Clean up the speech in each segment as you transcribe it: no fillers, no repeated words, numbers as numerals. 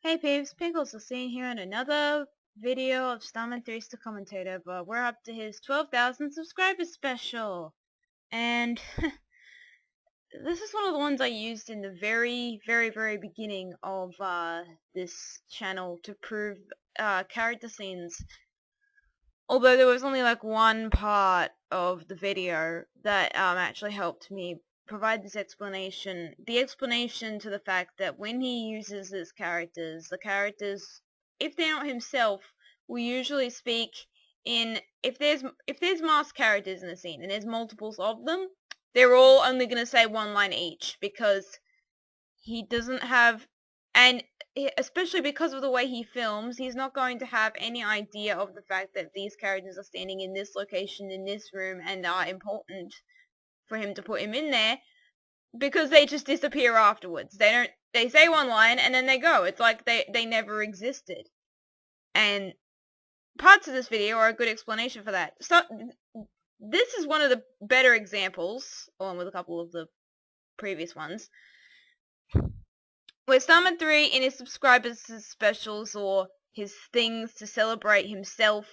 Hey peeps, Pinkolol16 here in another video of Starman3's the commentator, but we're up to his 12,000 subscribers special. And this is one of the ones I used in the very beginning of this channel to prove character scenes. Although there was only like one part of the video that actually helped me provide this explanation. The explanation to the fact that when he uses his characters, the characters, if they're not himself, will usually speak in, if there's masked characters in the scene and there's multiples of them, they're all only going to say one line each because he doesn't have, and especially because of the way he films, he's not going to have any idea of the fact that these characters are standing in this location in this room and are important for him to put him in there, because they just disappear afterwards. They say one line and then they go. It's like they never existed. And parts of this video are a good explanation for that. So this is one of the better examples, along with a couple of the previous ones, where Starman3 in his subscribers' specials or his things to celebrate himself,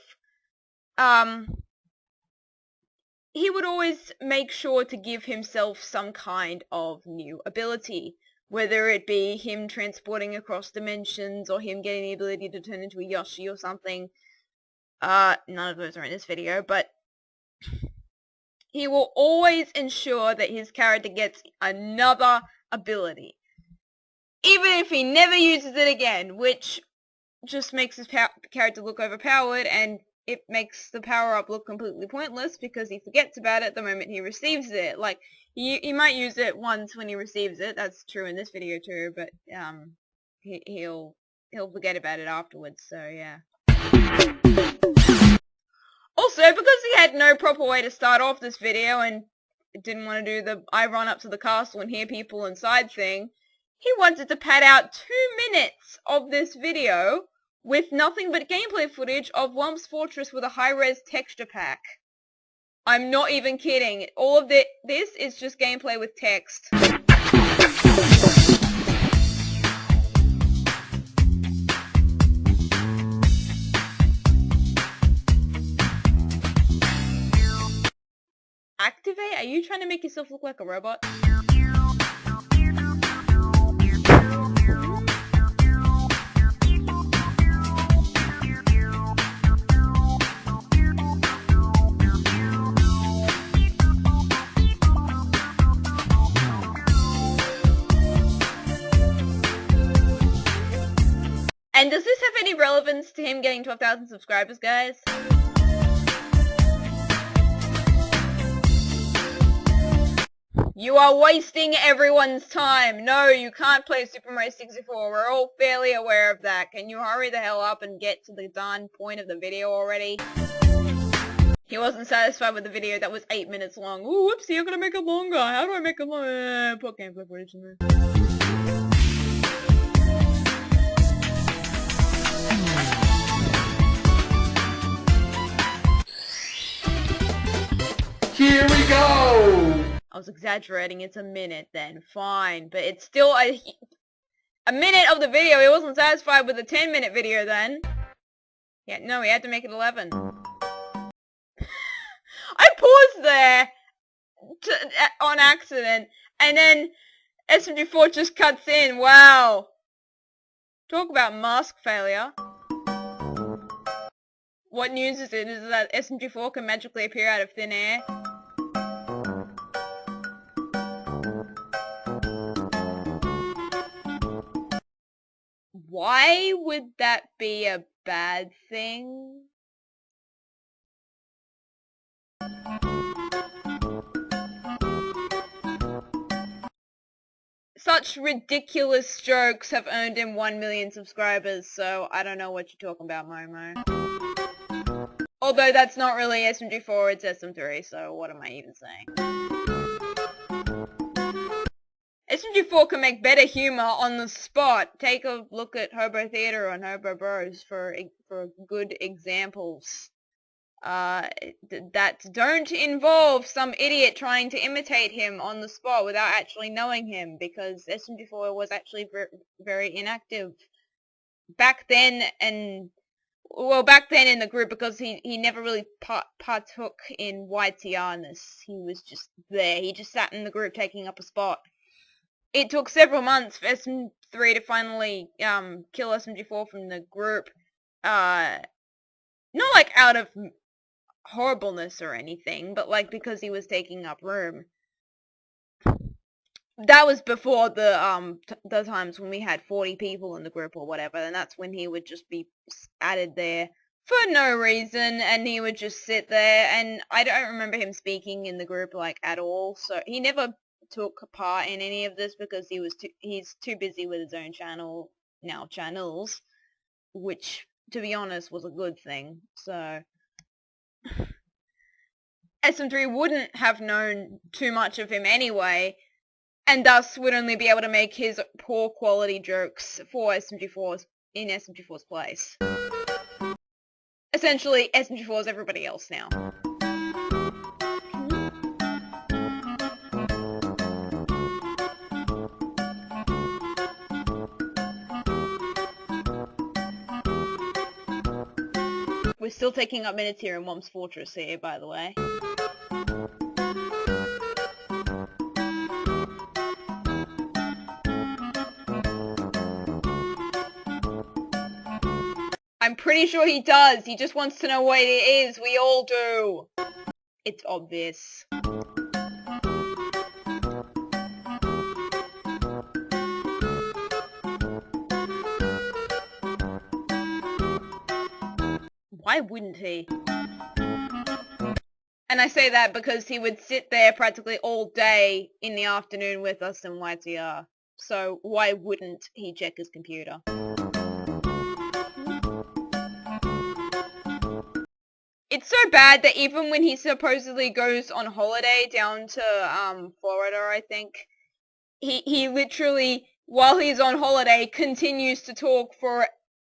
he would always make sure to give himself some kind of new ability, whether it be him transporting across dimensions or him getting the ability to turn into a Yoshi or something. None of those are in this video, but he will always ensure that his character gets another ability, even if he never uses it again, which just makes his character look overpowered, and it makes the power-up look completely pointless because he forgets about it the moment he receives it. Like, he might use it once when he receives it, that's true in this video too, but he'll forget about it afterwards, so yeah. Also, because he had no proper way to start off this video and didn't want to do the I run up to the castle and hear people inside thing, he wanted to pad out 2 minutes of this video with nothing but gameplay footage of Wump's Fortress with a high-res texture pack. I'm not even kidding. All of this is just gameplay with text. Activate? Are you trying to make yourself look like a robot? And does this have any relevance to him getting 12,000 subscribers, guys? You are wasting everyone's time. No, you can't play Super Mario 64. We're all fairly aware of that. Can you hurry the hell up and get to the darn point of the video already? He wasn't satisfied with the video that was 8 minutes long. Ooh, whoopsie, I'm gonna make it longer. How do I make it longer? Put gameplay footage in there. Here we go! I was exaggerating, it's a minute then, fine, but it's still a minute of the video. He wasn't satisfied with the 10-minute video then. Yeah, no, he had to make it 11. I paused there on accident, and then SMG4 just cuts in. Wow. Talk about mask failure. What news is it? Is it that SMG4 can magically appear out of thin air? Why would that be a bad thing? Such ridiculous jokes have earned him 1 million subscribers, so I don't know what you're talking about, Momo. Although that's not really SMG4, it's SM3, so what am I even saying? SMG4 can make better humor on the spot. Take a look at Hobo Theater and Hobo Bros for good examples. That don't involve some idiot trying to imitate him on the spot without actually knowing him, because SMG4 was actually very inactive back then back then in the group, because he never really partook in YTR-ness. He was just there. He just sat in the group taking up a spot. It took several months for SM3 to finally kill SMG4 from the group. Not like out of horribleness or anything, but like because he was taking up room. That was before the times when we had 40 people in the group or whatever, and that's when he would just be added there for no reason, and he would just sit there, and I don't remember him speaking in the group like at all, so he never took part in any of this because he's too busy with his own channels, which to be honest was a good thing. So SM3 wouldn't have known too much of him anyway, and thus would only be able to make his poor quality jokes for SMG4's in SMG4's place. Essentially, SMG4 is everybody else now. We're still taking up minutes here in Wom's Fortress here, by the way. I'm pretty sure he does. He just wants to know what it is. We all do. It's obvious. Why wouldn't he? And I say that because he would sit there practically all day in the afternoon with us in YTR. So why wouldn't he check his computer? It's so bad that even when he supposedly goes on holiday down to Florida, I think, he literally, while he's on holiday, continues to talk for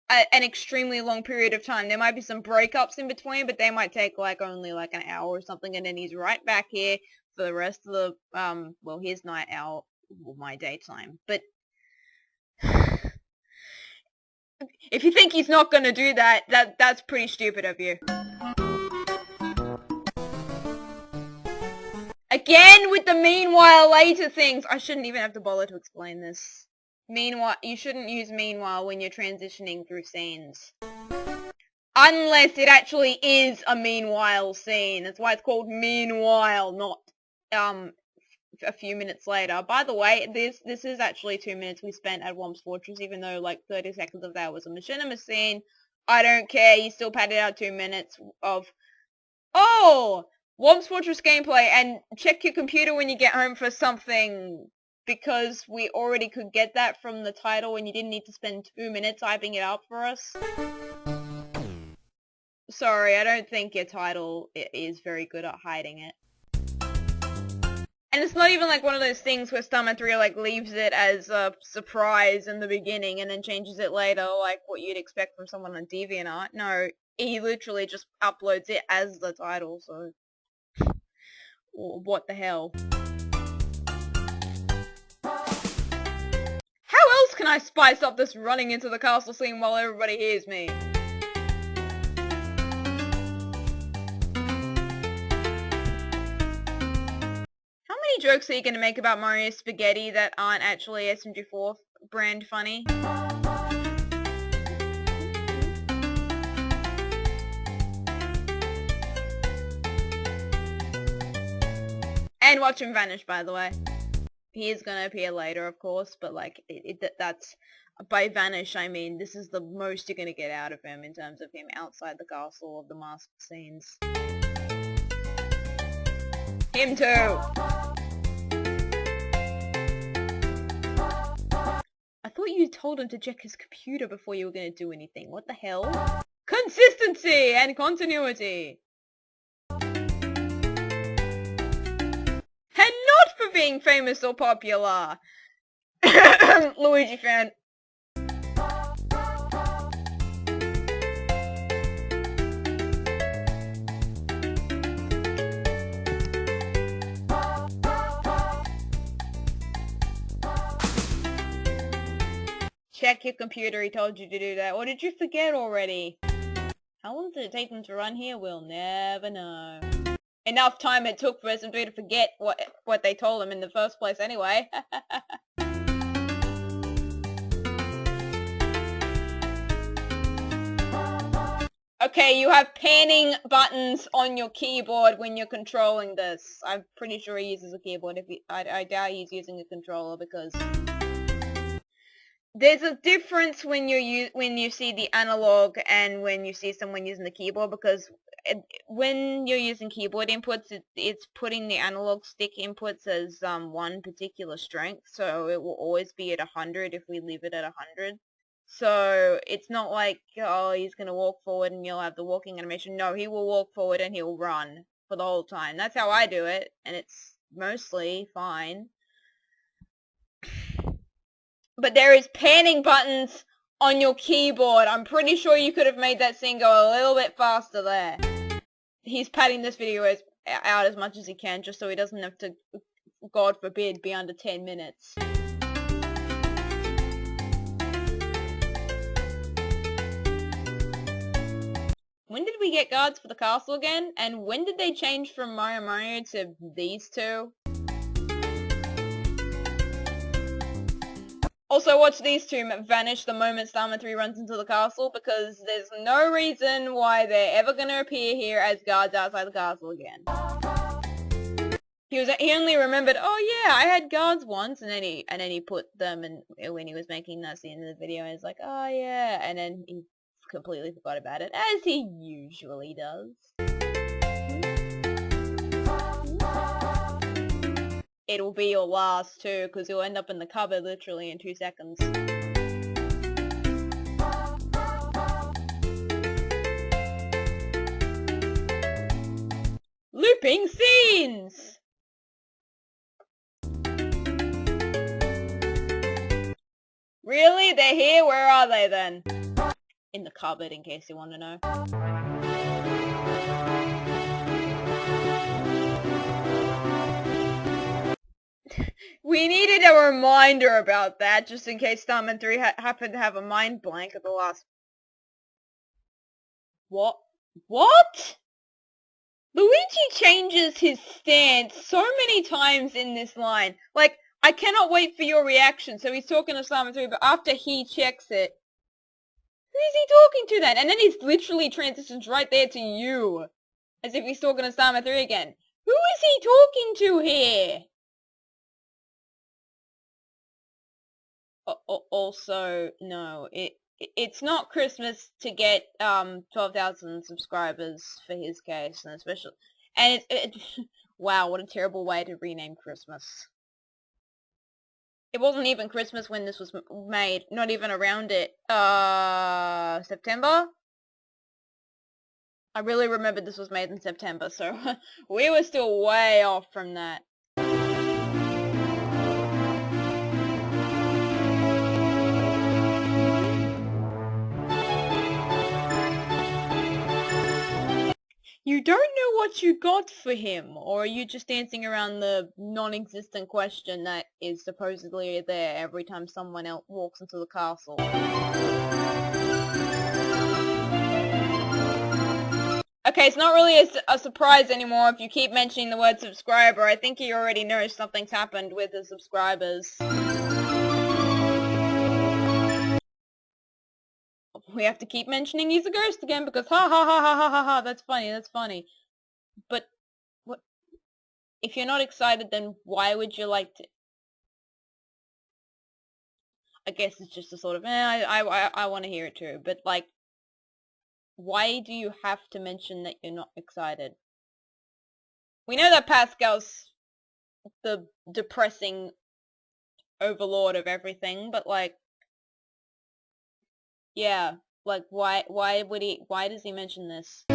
an extremely long period of time. There might be some breakups in between, but they might take like only like an hour or something, and then he's right back here for the rest of the well, his night out, well, my daytime. But if you think he's not gonna do that, that's pretty stupid of you. Again with the meanwhile later things. I shouldn't even have to bother to explain this. Meanwhile, you shouldn't use meanwhile when you're transitioning through scenes. Unless it actually is a meanwhile scene. That's why it's called meanwhile, not a few minutes later. By the way, this is actually 2 minutes we spent at Wom's Fortress, even though like 30 seconds of that was a machinima scene. I don't care, you still padded out 2 minutes of, oh, Wom's Fortress gameplay, and check your computer when you get home for something, because we already could get that from the title and you didn't need to spend 2 minutes typing it up for us. Sorry, I don't think your title is very good at hiding it. And it's not even like one of those things where Starman3 like leaves it as a surprise in the beginning and then changes it later, like what you'd expect from someone on DeviantArt. No, he literally just uploads it as the title, so what the hell. How else can I spice up this running into the castle scene while everybody hears me? How many jokes are you going to make about Mario Spaghetti that aren't actually SMG4 brand funny? And watch him vanish, by the way. He is gonna appear later, of course, but like, that's, by vanish I mean this is the most you're gonna get out of him in terms of him outside the castle of the masked scenes. Him too! I thought you told him to check his computer before you were gonna do anything. What the hell? Consistency and continuity! And not for being famous or popular! Luigi fan. check your computer he told you to do that, or did you forget already? How long did it take them to run here? We'll never know. Enough time it took for SM3 to forget what they told him in the first place anyway. Okay, you have panning buttons on your keyboard when you're controlling this. I'm pretty sure he uses a keyboard. I doubt he's using a controller because there's a difference when you see the analog and when you see someone using the keyboard, because when you're using keyboard inputs, it's putting the analog stick inputs as one particular strength, so it will always be at 100 if we leave it at 100. So it's not like, oh, he's gonna walk forward and you'll have the walking animation. No, he will walk forward and he'll run for the whole time. That's how I do it, and it's mostly fine. But there is panning buttons on your keyboard. I'm pretty sure you could have made that scene go a little bit faster there. He's padding this video out as much as he can, just so he doesn't have to, God forbid, be under 10 minutes. When did we get guards for the castle again? And when did they change from Mario to these two? Also, watch these two vanish the moment Starman3 runs into the castle, because there's no reason why they're ever gonna appear here as guards outside the castle again. He only remembered, oh yeah, I had guards once, and then he put them in when he was making that scene in the video, and he's like, oh yeah, and then he completely forgot about it, as he usually does. It'll be your last too, because you'll end up in the cupboard literally in 2 seconds. Looping scenes! Really? They're here? Where are they then? In the cupboard, in case you want to know. We needed a reminder about that, just in case Starman3 happened to have a mind blank at the last... What? What? Luigi changes his stance so many times in this line. Like, I cannot wait for your reaction. So he's talking to Starman3, but after he checks it, who is he talking to then? And then he's literally transitions right there to you. As if he's talking to Starman3 again. Who is he talking to here? Also, no, it's not Christmas to get 12,000 subscribers for his case, and especially, and wow, what a terrible way to rename Christmas. It wasn't even Christmas when this was made, not even around it. September? I really remember this was made in September, so we were still way off from that. You don't know what you got for him, or are you just dancing around the non-existent question that is supposedly there every time someone else walks into the castle? Okay, it's not really a surprise anymore if you keep mentioning the word subscriber. I think he already knows something's happened with the subscribers. We have to keep mentioning he's a ghost again because ha ha ha ha ha ha ha, that's funny. But, what? If you're not excited, then why would you like to... I guess it's just a sort of, I want to hear it too, but like, why do you have to mention that you're not excited? We know that Pascal's the depressing overlord of everything, but like, yeah, like why does he mention this?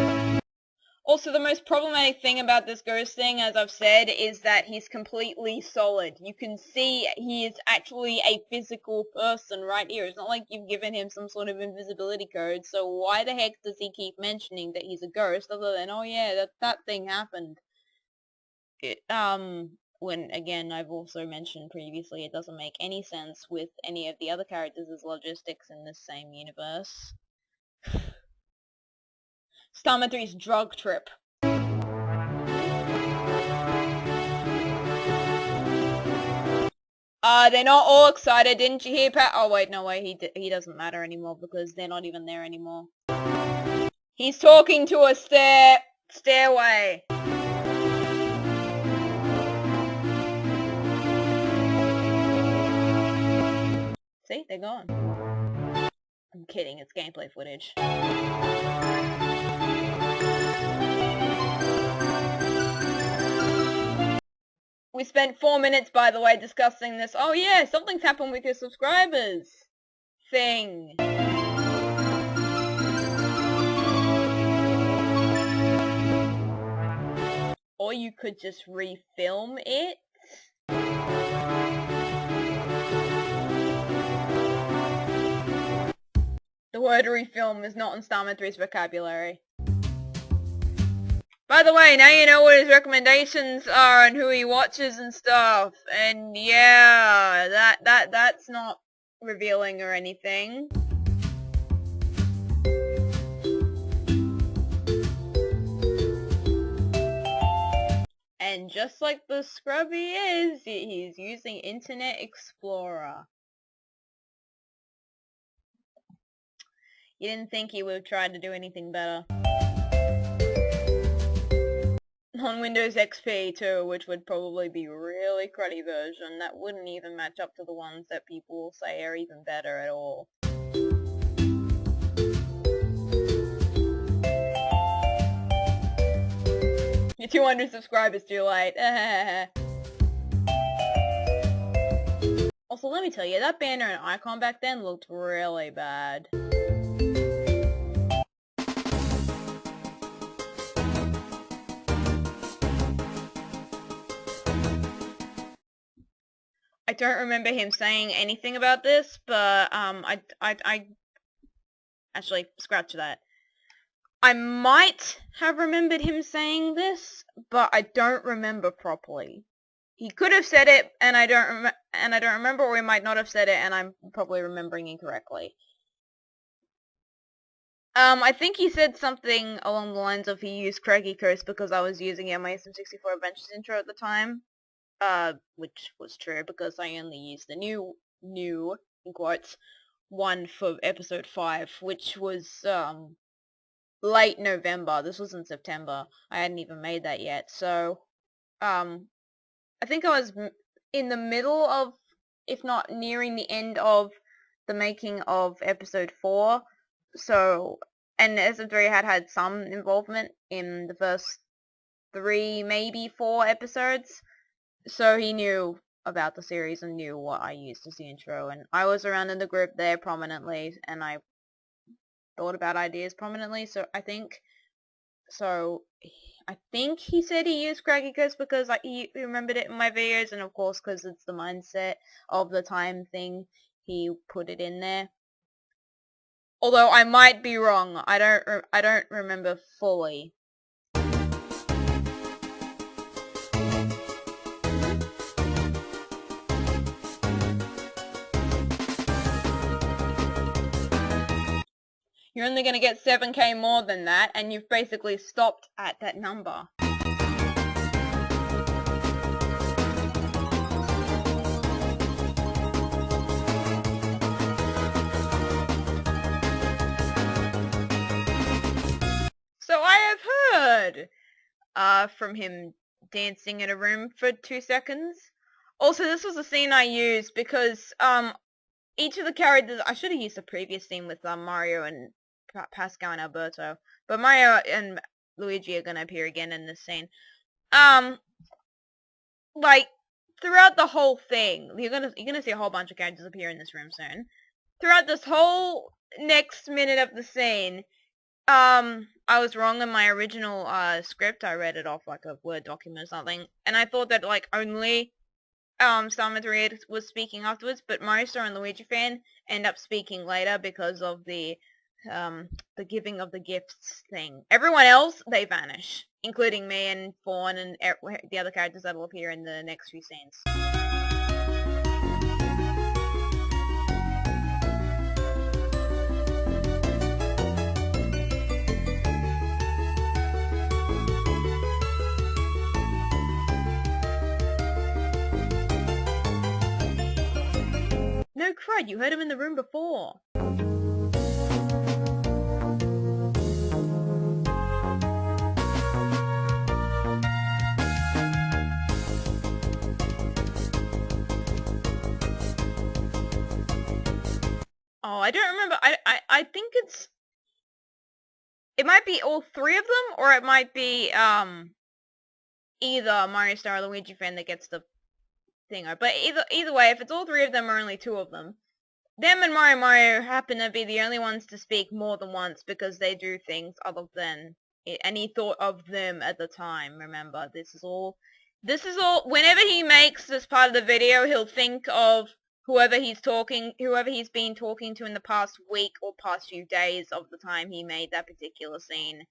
Also, the most problematic thing about this ghost thing, as I've said, is that he's completely solid. You can see he is actually a physical person right here. It's not like you've given him some sort of invisibility code, so why the heck does he keep mentioning that he's a ghost, other than, oh yeah, that thing happened? when, again, I've also mentioned previously, it doesn't make any sense with any of the other characters' logistics in this same universe. Starman3's drug trip. They're not all excited, didn't you hear, Pat? Oh wait, no way, he doesn't matter anymore because they're not even there anymore. He's talking to a stairway. See, they're gone. I'm kidding, it's gameplay footage. We spent 4 minutes, by the way, discussing this. Oh yeah, something's happened with your subscribers thing. Or you could just refilm it. The word refilm is not in Starman3's vocabulary. By the way, now you know what his recommendations are and who he watches and stuff. And yeah, that's not revealing or anything. And just like the scrub he is, he's using Internet Explorer. You didn't think he would have tried to do anything better. On Windows XP too, which would probably be a really cruddy version that wouldn't even match up to the ones that people say are even better at all. You're 200 subscribers too late. Also, let me tell you, that banner and icon back then looked really bad. I don't remember him saying anything about this, but I actually, scratch that. I might have remembered him saying this, but I don't remember properly. He could have said it, and I don't remember, or he might not have said it, and I'm probably remembering incorrectly. I think he said something along the lines of he used Craggy Coast because I was using it in my SM64 Adventures intro at the time. Which was true because I only used the new, in quotes, one for episode 5, which was, late November. This was in September. I hadn't even made that yet, so, I think I was in the middle of, if not nearing the end of, the making of episode 4, so, and SM3 had some involvement in the first 3, maybe 4 episodes. So he knew about the series and knew what I used as the intro, and I was around in the group there prominently, and I thought about ideas prominently, so I think he said he used Craggy Coast because he remembered it in my videos, and of course because it's the mindset of the time thing, he put it in there. Although I might be wrong, I don't remember fully. You're only going to get 7k more than that, and you've basically stopped at that number. So I have heard from him dancing in a room for 2 seconds. Also, this was a scene I used because each of the characters, I should have used the previous scene with Mario and Pascal and Alberto, but Mario and Luigi are gonna appear again in this scene. Like throughout the whole thing, you're gonna see a whole bunch of characters appear in this room soon. Throughout this whole next minute of the scene, I was wrong in my original script. I read it off like a Word document or something, and I thought that like only Starman3's was speaking afterwards, but Mario and Luigi fan end up speaking later because of the the giving of the gifts thing. Everyone else, they vanish, including me and Fawn and the other characters that will appear in the next few scenes. No crud, you heard him in the room before. Oh, I don't remember. I think it might be all three of them, or it might be, either Mario Star or Luigi fan that gets the thing. But either way, if it's all three of them or only two of them, them and Mario happen to be the only ones to speak more than once because they do things other than it, and he thought of them at the time. Remember, this is all, whenever he makes this part of the video, he'll think of whoever he's been talking to in the past week or past few days of the time he made that particular scene.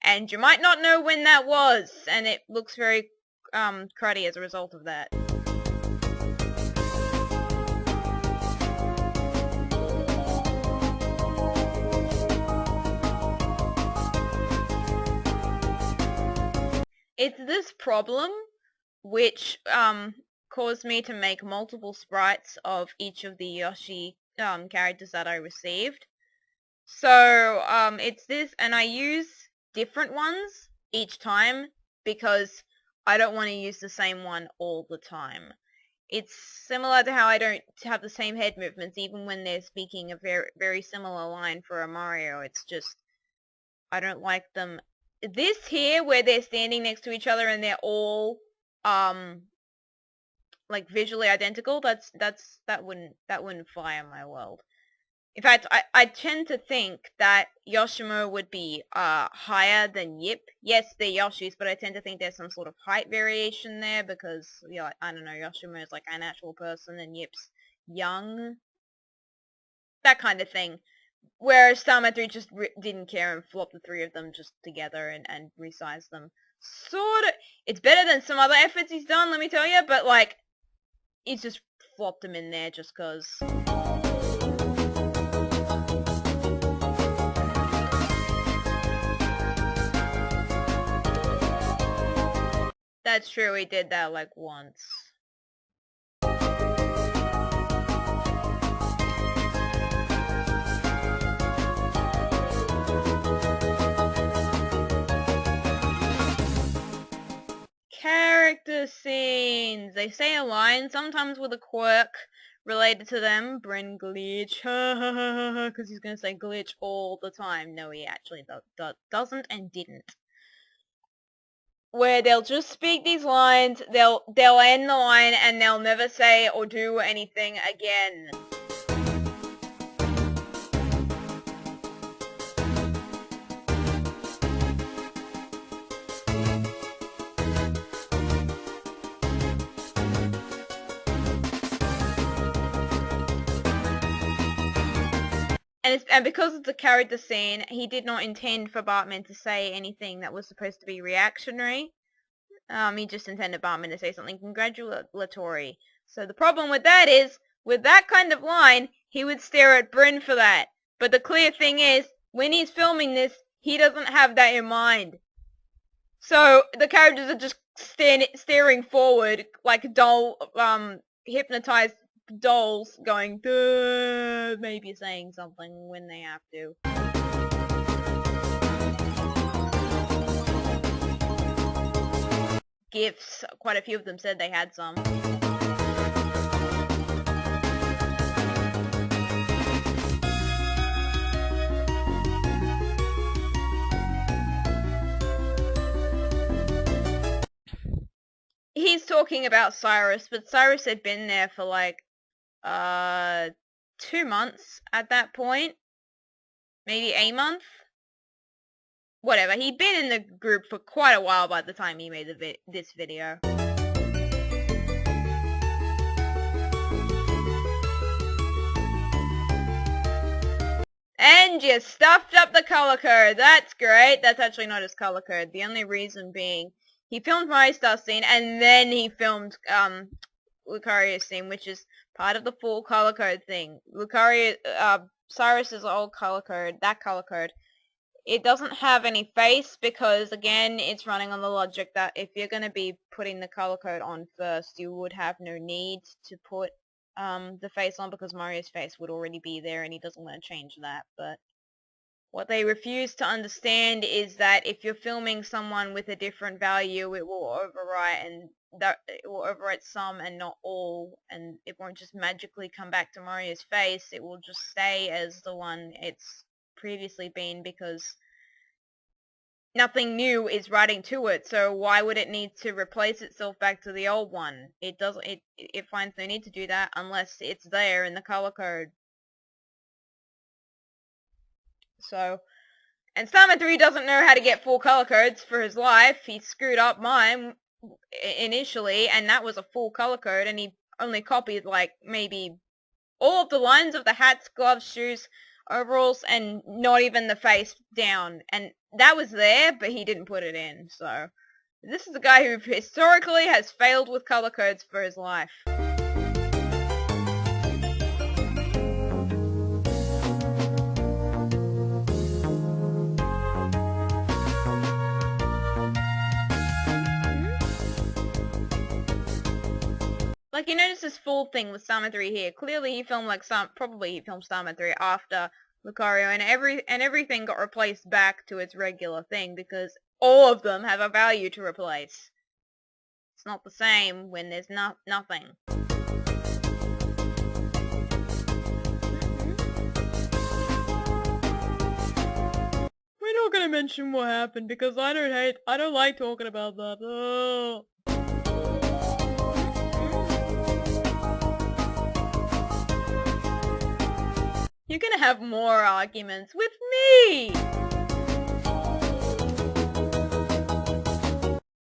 And you might not know when that was, and it looks very cruddy as a result of that. It's this problem which caused me to make multiple sprites of each of the Yoshi characters that I received. So it's this, and I use different ones each time because I don't want to use the same one all the time. It's similar to how I don't have the same head movements even when they're speaking a very similar line for a Mario. It's just, I don't like them. This here, where they're standing next to each other and they're all like visually identical, that wouldn't fly in my world. In fact, I tend to think that Yoshimo would be higher than Yip. Yes, they're Yoshis, but I tend to think there's some sort of height variation there because, you know, I don't know, Yoshimo is like an actual person and Yip's young. That kind of thing. Whereas Starman3 just didn't care and flopped the three of them just together and resized them. Sort of. It's better than some other efforts he's done, let me tell you, but like, he's just flopped them in there just cause. That's true, he did that like once. Character scenes. They say a line, sometimes with a quirk related to them. Bryn glitch, because he's gonna say glitch all the time. No, he actually doesn't and didn't. Where they'll just speak these lines, they'll end the line, and they'll never say or do anything again. And because it's a character scene, he did not intend for Bartman to say anything that was supposed to be reactionary. He just intended Bartman to say something congratulatory. So the problem with that is, with that kind of line, he would stare at Bryn for that. But the clear thing is, when he's filming this, he doesn't have that in mind. So the characters are just staring forward like dull, hypnotized dolls going, duh, maybe saying something when they have to. Gifts, quite a few of them said they had some. He's talking about Cyrus, but Cyrus had been there for like 2 months at that point. Maybe a month? Whatever, he'd been in the group for quite a while by the time he made this video. And you stuffed up the color code. That's great. That's actually not his color code. The only reason being, he filmed my star scene, and then he filmed, Lucario's scene, which is part of the full color code thing. Lucario, Cyrus's old color code, that color code, it doesn't have any face because, again, it's running on the logic that if you're going to be putting the color code on first, you would have no need to put the face on because Mario's face would already be there and he doesn't want to change that. But what they refuse to understand is that if you're filming someone with a different value, it will overwrite, and that it will overwrite some and not all, and it won't just magically come back to Mario's face. It will just stay as the one it's previously been because nothing new is writing to it, so why would it need to replace itself back to the old one? It doesn't. It finds no need to do that unless it's there in the color code. So, and Starman3 doesn't know how to get full color codes for his life. He screwed up mine initially, and that was a full color code, and he only copied like maybe all of the lines of the hats, gloves, shoes, overalls, and not even the face down. And that was there, but he didn't put it in. So this is a guy who historically has failed with color codes for his life. Like, you notice this full thing with Starman3 here. Clearly he filmed probably he filmed Starman3 after Lucario, and everything got replaced back to its regular thing because all of them have a value to replace. It's not the same when there's nothing. We're not gonna mention what happened because I don't like talking about that. Oh. You're gonna have more arguments with me!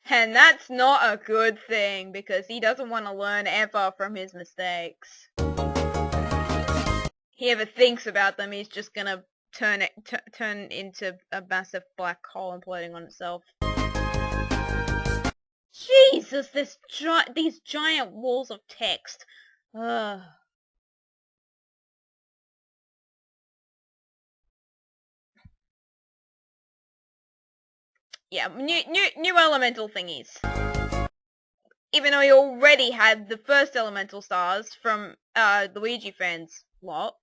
And that's not a good thing, because he doesn't want to learn ever from his mistakes. He ever thinks about them, he's just gonna turn into a massive black hole imploding on itself. Jesus, these giant walls of text. Ugh. Yeah, new elemental thingies. Even though he already had the first elemental stars from Luigi fans lot.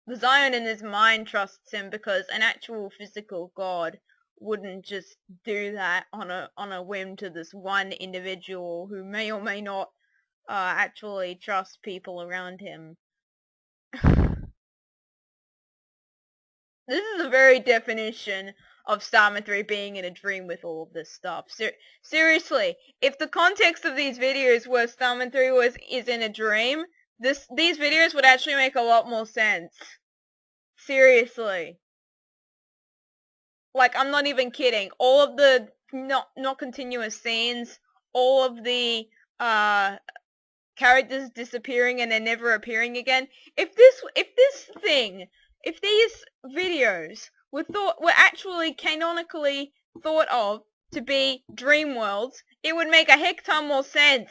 The Zion in his mind trusts him because an actual physical god wouldn't just do that on a whim to this one individual who may or may not actually trust people around him. This is the very definition of Starman3 being in a dream with all of this stuff. Seriously, if the context of these videos were Starman3 is in a dream, these videos would actually make a lot more sense. Seriously. Like, I'm not even kidding. All of the not continuous scenes, all of the characters disappearing and then never appearing again. If these videos were actually canonically thought of to be dream worlds, it would make a heck ton more sense.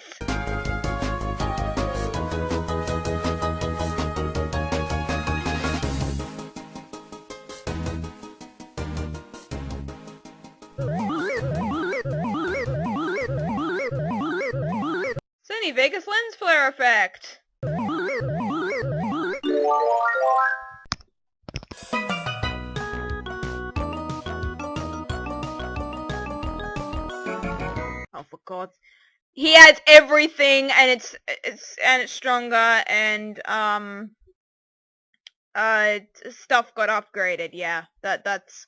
Sony Vegas lens flare effect. Oh, for God. He has everything, and it's stronger, and stuff got upgraded. Yeah, that's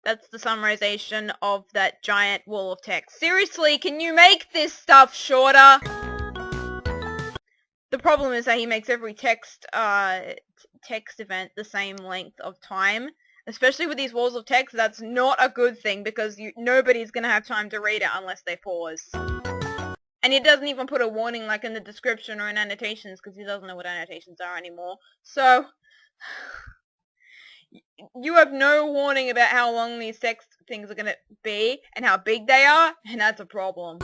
the summarization of that giant wall of text. Seriously, can you make this stuff shorter? The problem is that he makes every text event the same length of time. Especially with these walls of text, that's not a good thing because nobody's gonna have time to read it unless they pause. And he doesn't even put a warning like in the description or in annotations because he doesn't know what annotations are anymore. So, you have no warning about how long these sex things are gonna be and how big they are, and that's a problem.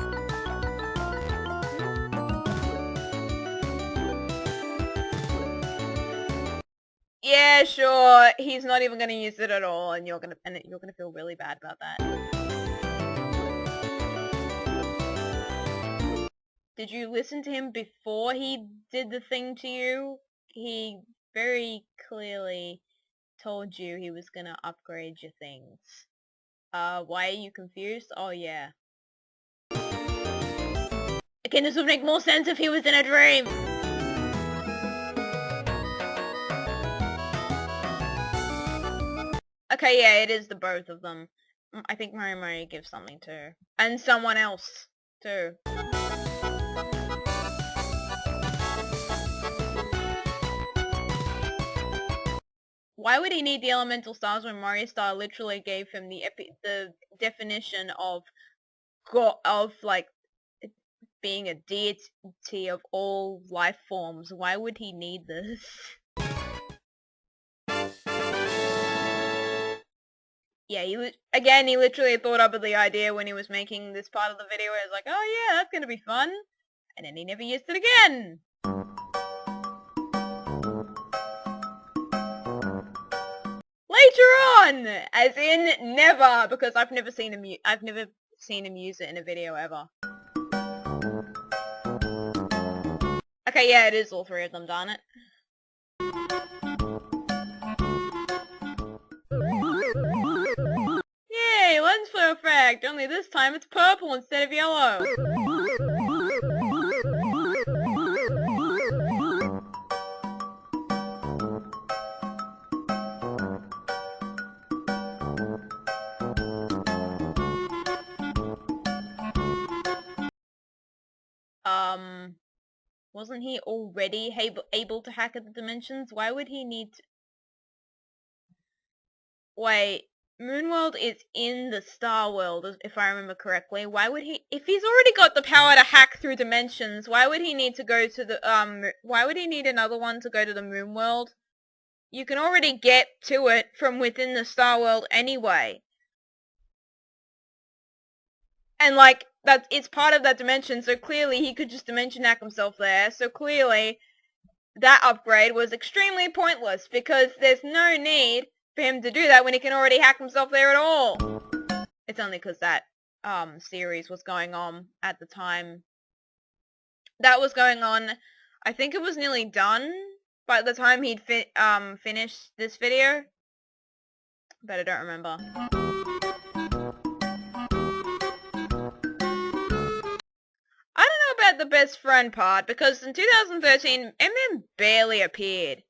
Yeah, sure, he's not even gonna use it at all, and you're gonna feel really bad about that. Did you listen to him before he did the thing to you? He very clearly told you he was gonna upgrade your things. Why are you confused? Oh yeah. Again, this would make more sense if he was in a dream! Okay, yeah, it is the both of them. I think Mario gives something too. And someone else, too. Why would he need the elemental stars when Mario Star literally gave him the definition of like being a deity of all life forms? Why would he need this? Yeah, he literally thought up of the idea when he was making this part of the video. He was like, oh yeah, that's gonna be fun. And then he never used it again. Later on! As in, never! Because I've never seen him use it in a video ever. Okay, yeah, it is all three of them, darn it. Yay, lens flare effect! Only this time it's purple instead of yellow! Wasn't he already able to hack at the dimensions? Why would he need to... Wait, Moonworld is in the Star World, if I remember correctly. Why would he... If he's already got the power to hack through dimensions, why would he need to go to the, why would he need another one to go to the Moonworld? You can already get to it from within the Star World anyway. And, like, it's part of that dimension, so clearly he could just dimension hack himself there. So clearly, that upgrade was extremely pointless, because there's no need for him to do that when he can already hack himself there at all. It's only because that, series was going on at the time. That was going on, I think it was nearly done by the time he'd finished this video. But I don't remember. I don't know about the best friend part, because in 2013, MM barely appeared.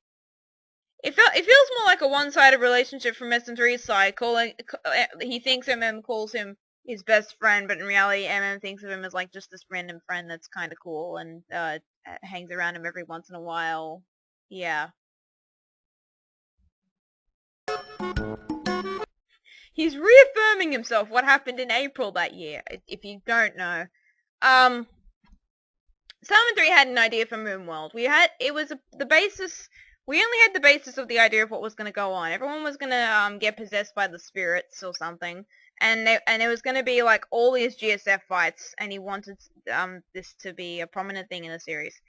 It feels more like a one-sided relationship from SM3's side. He thinks MM calls him his best friend, but in reality, MM thinks of him as like just this random friend that's kind of cool and hangs around him every once in a while. Yeah. He's reaffirming himself what happened in April that year, if you don't know. Starman3 had an idea for Moonworld. We only had the basis of the idea of what was going to go on. Everyone was going to get possessed by the spirits or something, and it was going to be like all these GSF fights, and he wanted this to be a prominent thing in the series.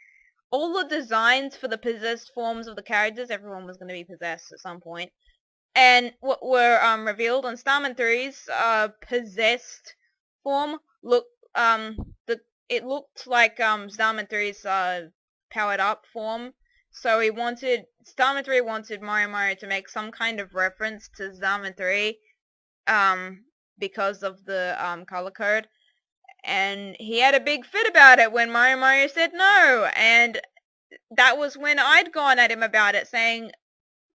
All the designs for the possessed forms of the characters, everyone was going to be possessed at some point, and what were revealed on Starman3's possessed form it looked like Starman3's powered up form. So Starman3 wanted Mario to make some kind of reference to Starman3 because of the color code. And he had a big fit about it when Mario said no. And that was when I'd gone at him about it, saying,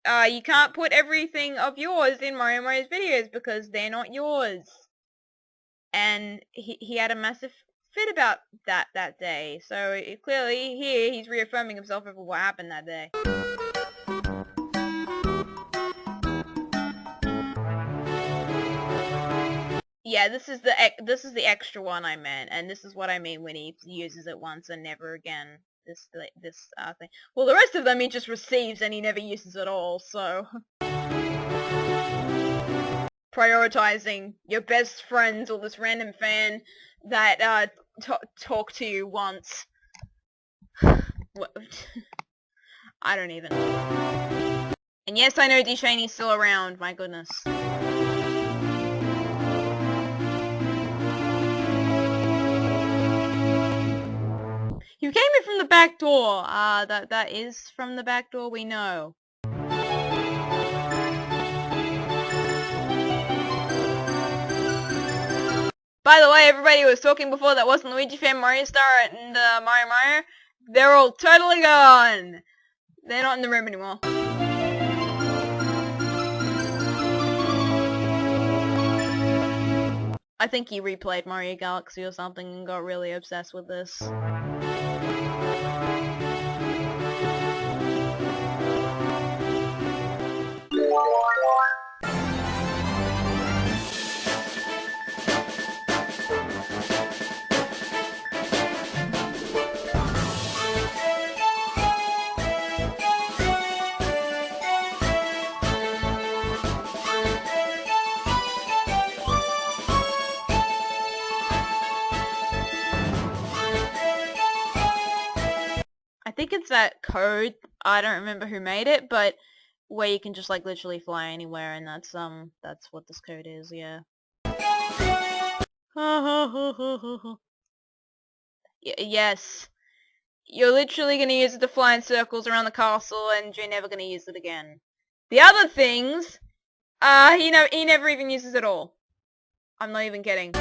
you can't put everything of yours in Mario's videos because they're not yours. And he had a massive fit about that day. So clearly here he's reaffirming himself over what happened that day. Yeah, this is the extra one I meant, and this is what I mean when he uses it once and never again. This thing. Well, the rest of them he just receives and he never uses at all. So prioritizing your best friends or this random fan that talk to you once. What? I don't even. And yes, I know DeShaney's still around. My goodness. You came in from the back door. That is from the back door, we know. By the way, everybody who was talking before that wasn't Luigi Fan Mario Star and Mario, they're all totally gone. They're not in the room anymore. I think he replayed Mario Galaxy or something and got really obsessed with this. I think it's that code, I don't remember who made it, but where you can just like literally fly anywhere, and that's what this code is, yeah. Yes. You're literally gonna use it to fly in circles around the castle, and you're never gonna use it again. The other things, he never even uses at all. I'm not even kidding.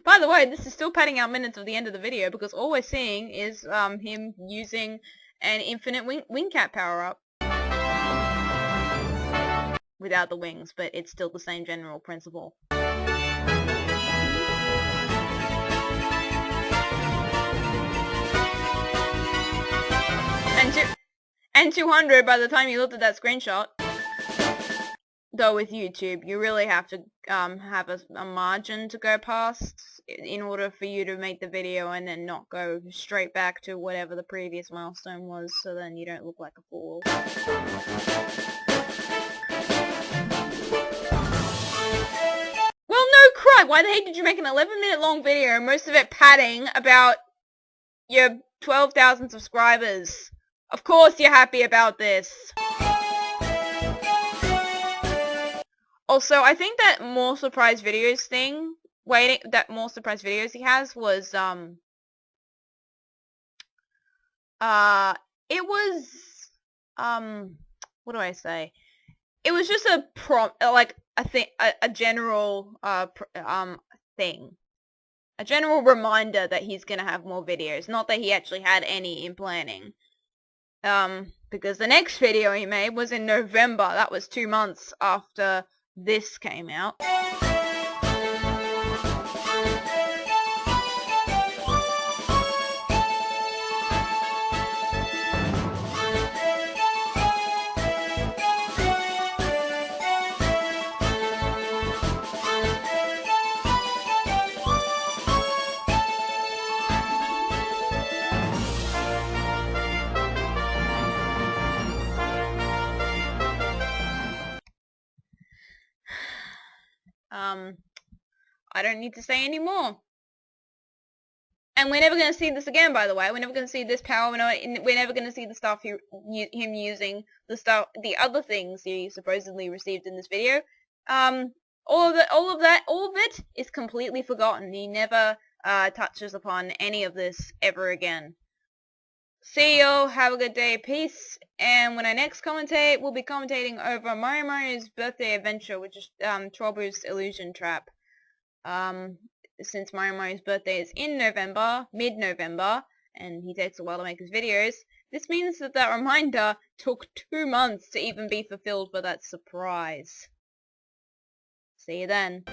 By the way, this is still padding out minutes of the end of the video because all we're seeing is him using an infinite wing cap power-up. Without the wings, but it's still the same general principle. And 200 by the time you looked at that screenshot. Though with YouTube, you really have to have a margin to go past in order for you to make the video and then not go straight back to whatever the previous milestone was, so then you don't look like a fool. Well, no crap! Why the heck did you make an 11-minute long video, most of it padding about your 12,000 subscribers? Of course you're happy about this! Also, I think that more surprise videos thing, that more surprise videos he has was, it was, what do I say? It was just a a general, thing. A general reminder that he's gonna have more videos, not that he actually had any in planning. Because the next video he made was in November. That was 2 months after this came out. I don't need to say any more. And we're never going to see this again, by the way. We're never going to see this power. We're never going to see the stuff him using the other things he supposedly received in this video. All of it is completely forgotten. He never touches upon any of this ever again. See you. Have a good day. Peace. And when I next commentate, we'll be commentating over Mario's birthday adventure, which is Trollboo's Illusion Trap. Since Mario's birthday is in November, mid-November, and he takes a while to make his videos, this means that that reminder took 2 months to even be fulfilled for that surprise. See you then.